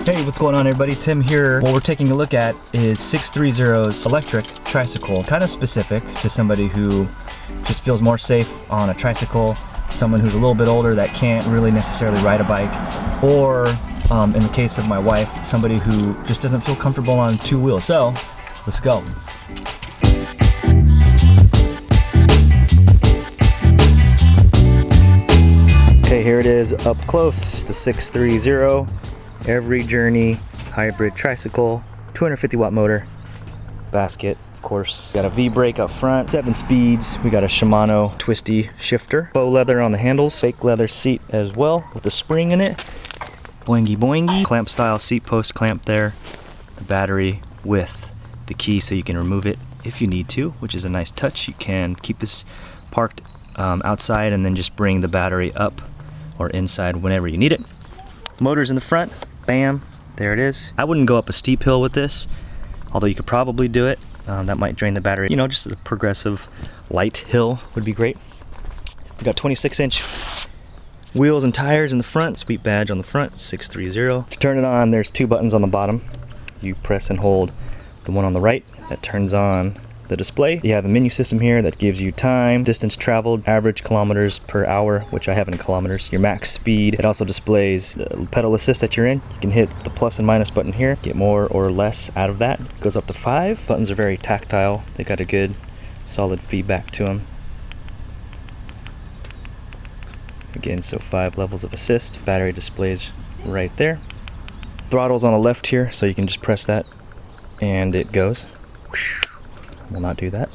Hey, what's going on everybody? Tim here. What we're taking a look at is 630's electric tricycle. Kind of specific to somebody who just feels more safe on a tricycle, someone who's a little bit older that can't really necessarily ride a bike, or in the case of my wife, somebody who just doesn't feel comfortable on two wheels. So, let's go. Okay, here it is up close, the 630 Every Journey hybrid tricycle, 250 watt motor, basket, of course. Got a V-brake up front, 7 speeds. We got a Shimano twisty shifter, faux leather on the handles, fake leather seat as well with a spring in it. Boingy boingy, clamp style seat post clamp there. The battery with the key so you can remove it if you need to, which is a nice touch. You can keep this parked outside and then just bring the battery up or inside whenever you need it. Motors in the front, bam, there it is. I wouldn't go up a steep hill with this, although you could probably do it. That might drain the battery. You know, just a progressive light hill would be great. We got 26-inch wheels and tires in the front, sweet badge on the front, 630. To turn it on, there's 2 buttons on the bottom. You press and hold the one on the right, that turns on the display. You have a menu system here that gives you time, distance traveled, average kilometers per hour, which I have in kilometers, your max speed. It also displays the pedal assist that you're in. You can hit the plus and minus button here, get more or less out of that. It goes up to 5. Buttons are very tactile. They got a good, solid feedback to them. Again, so 5 levels of assist. Battery displays right there. Throttle's on the left here, so you can just press that and it goes. Will not do that.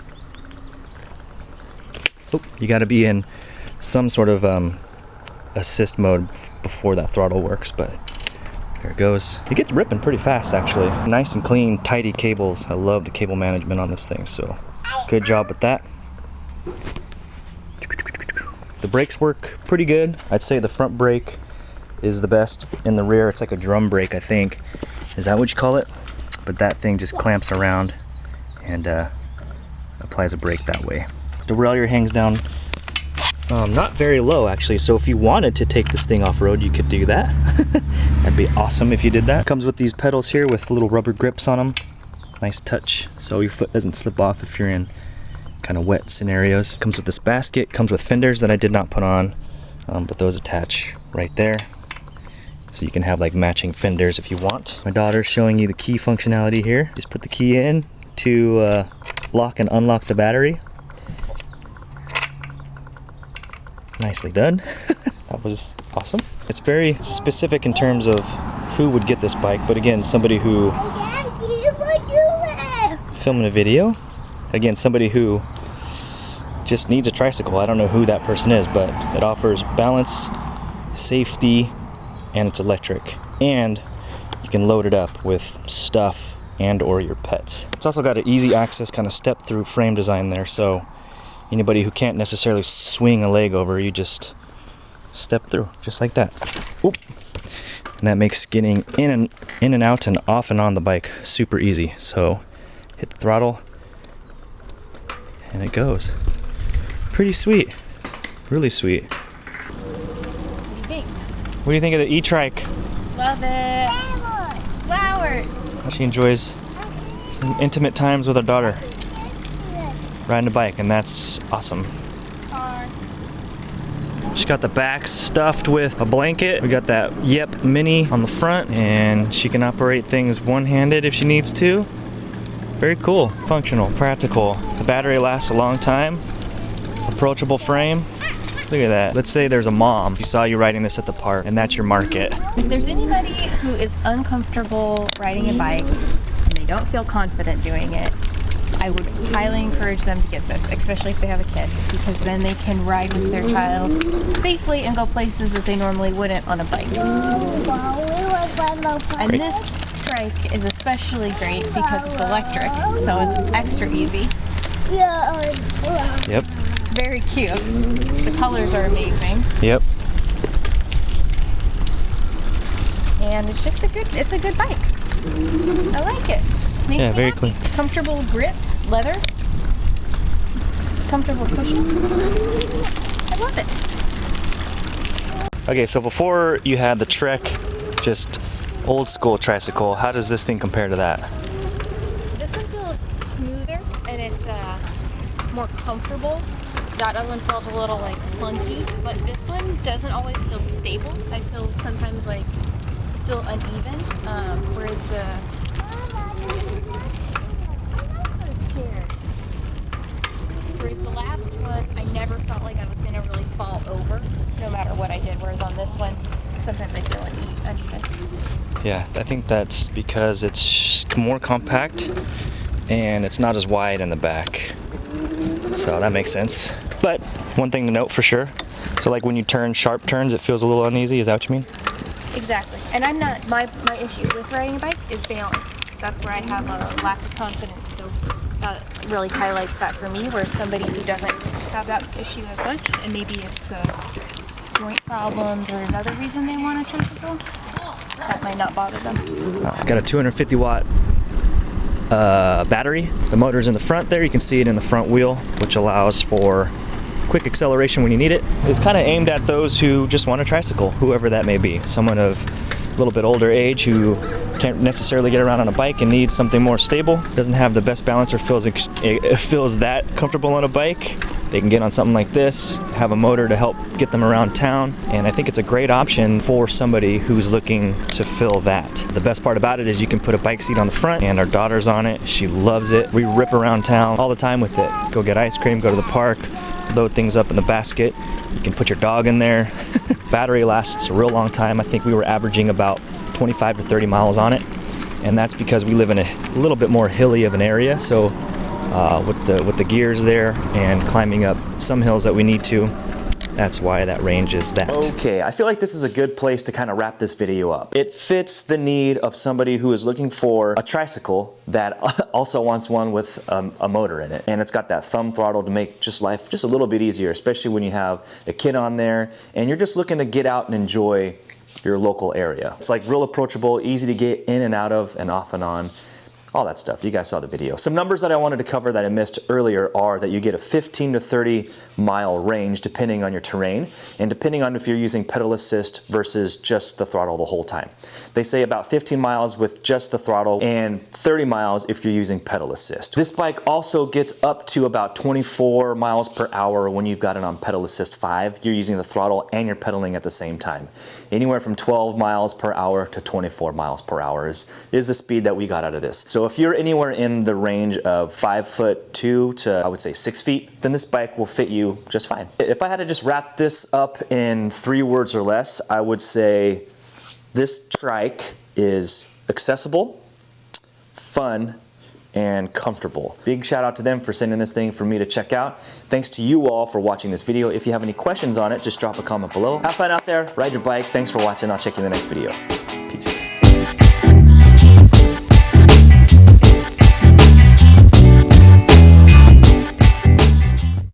Oh, you got to be in some sort of assist mode before that throttle works, but there it goes. It gets ripping pretty fast actually. Nice and clean, tidy cables. I love the cable management on this thing, so good job with that. The brakes work pretty good. I'd say the front brake is the best. In the rear, it's like a drum brake, I think. Is that what you call it? But that thing just clamps around and applies a brake that way. The derailleur hangs down not very low actually, so if you wanted to take this thing off-road you could do that. That'd be awesome if you did that. Comes with these pedals here with little rubber grips on them. Nice touch so your foot doesn't slip off if you're in kind of wet scenarios. Comes with this basket, comes with fenders that I did not put on, but those attach right there. So you can have like matching fenders if you want. My daughter's showing you the key functionality here. Just put the key in to lock and unlock the battery. Nicely done. That was awesome. It's very specific in terms of who would get this bike, but again, somebody who filming a video. Again, somebody who just needs a tricycle. I don't know who that person is, but it offers balance, safety, and it's electric. And you can load it up with stuff and or your pets. It's also got an easy access kind of step through frame design there, so anybody who can't necessarily swing a leg over, you just step through just like that. Oop. And that makes getting in and out and off and on the bike super easy. So hit the throttle and it goes. Pretty sweet, really sweet. What do you think? What do you think of the e-trike? Love it. Flowers. She enjoys some intimate times with her daughter, riding a bike, and that's awesome. She got the back stuffed with a blanket. We got that Yep Mini on the front, and she can operate things one-handed if she needs to. Very cool, functional, practical. The battery lasts a long time. Approachable frame. Look at that. Let's say there's a mom who saw you riding this at the park, and that's your market. If there's anybody who is uncomfortable riding a bike and they don't feel confident doing it, I would highly encourage them to get this, especially if they have a kid, because then they can ride with their child safely and go places that they normally wouldn't on a bike. And this trike is especially great because it's electric, so it's extra easy. Yep. Very cute. The colors are amazing. Yep. And it's just a good bike. I like it. Makes me very happy. clean. Comfortable grips, leather. Comfortable cushion. I love it. Okay, so before you had the Trek just old school tricycle. How does this thing compare to that? This one feels smoother and it's more comfortable. That other one felt a little like clunky, but this one doesn't always feel stable. I feel sometimes like still uneven, whereas the last one, I never felt like I was gonna really fall over no matter what I did, whereas on this one, sometimes I feel uneven. Yeah, I think that's because it's more compact and it's not as wide in the back. So that makes sense. But one thing to note for sure, so like when you turn sharp turns, it feels a little uneasy. Is that what you mean? Exactly. And I'm not, my issue with riding a bike is balance. That's where I have a lack of confidence. So that really highlights that for me, where somebody who doesn't have that issue as much, and maybe it's joint problems or another reason they want a tricycle, that might not bother them. Got a 250 watt battery. The motor's in the front there. You can see it in the front wheel, which allows for quick acceleration when you need it. It's kind of aimed at those who just want a tricycle, whoever that may be. Someone of a little bit older age who can't necessarily get around on a bike and needs something more stable, doesn't have the best balance or feels that comfortable on a bike. They can get on something like this, have a motor to help get them around town, and I think it's a great option for somebody who's looking to fill that. The best part about it is you can put a bike seat on the front, and our daughter's on it. She loves it. We rip around town all the time with it. Go get ice cream, go to the park, load things up in the basket. You can put your dog in there. Battery lasts a real long time. I think we were averaging about 25 to 30 miles on it, and that's because we live in a little bit more hilly of an area, so with the gears there and climbing up some hills that we need to, that's why that range is that. Okay, I feel like this is a good place to kind of wrap this video up. It fits the need of somebody who is looking for a tricycle that also wants one with a motor in it. And it's got that thumb throttle to make just life just a little bit easier, especially when you have a kid on there and you're just looking to get out and enjoy your local area. It's like real approachable, easy to get in and out of and off and on. All that stuff. You guys saw the video. Some numbers that I wanted to cover that I missed earlier are that you get a 15 to 30 mile range depending on your terrain and depending on if you're using pedal assist versus just the throttle the whole time. They say about 15 miles with just the throttle and 30 miles if you're using pedal assist. This bike also gets up to about 24 miles per hour when you've got it on pedal assist 5. You're using the throttle and you're pedaling at the same time. Anywhere from 12 miles per hour to 24 miles per hour is the speed that we got out of this. So if you're anywhere in the range of 5'2" to I would say 6 feet, then this bike will fit you just fine. If I had to just wrap this up in 3 words or less, I would say this trike is accessible, fun, and comfortable. Big shout out to them for sending this thing for me to check out. Thanks to you all for watching this video. If you have any questions on it, just drop a comment below. Have fun out there, ride your bike. Thanks for watching. I'll check you in the next video.